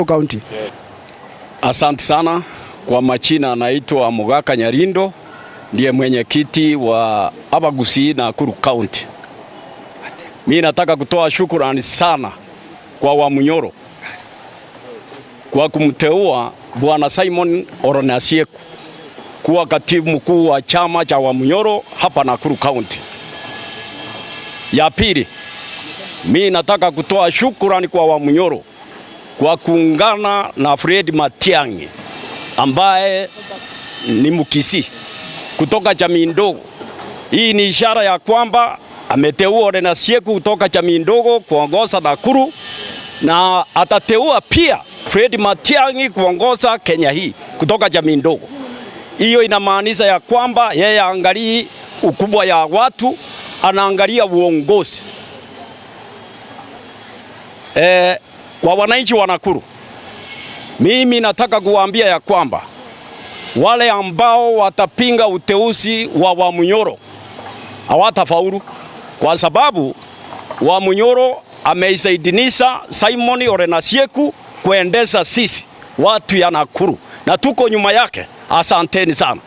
County. Asante sana. Kwa majina anaitwa Mugaka Nyarindo, ndiye mwenyekiti wa Abagusi Nakuru County. Mimi nataka kutoa shukrani sana kwa Wamunyoro kwa kumteua Bwana Simon Oronasieku kuwa katibu mkuu wa chama cha Wamunyoro hapa Nakuru County. Ya pili, mimi nataka kutoa shukrani kwa Wamunyoro kwa kuungana na Fred Matiang'i ambaye ni Mkisii kutoka jamii ndogo. Hii ni ishara ya kwamba ameteua Oronasieku kutoka jamii ndogo kuongoza Nakuru, na atateua pia Fred Matiang'i kuongoza Kenya hii kutoka jamii ndogo. Hiyo inamaanisha ya kwamba yeye angalii ukubwa ya watu, anaangalia uongozi. Kwa wananchi wa Nakuru, mimi nataka kuwaambia ya kwamba wale ambao watapinga uteuzi wa Wamunyoro hawatafaulu, kwa sababu Wamunyoro ameisaidinisha Simon Oronasieku kuendesha sisi watu ya Nakuru, na tuko nyuma yake. Asanteni sana.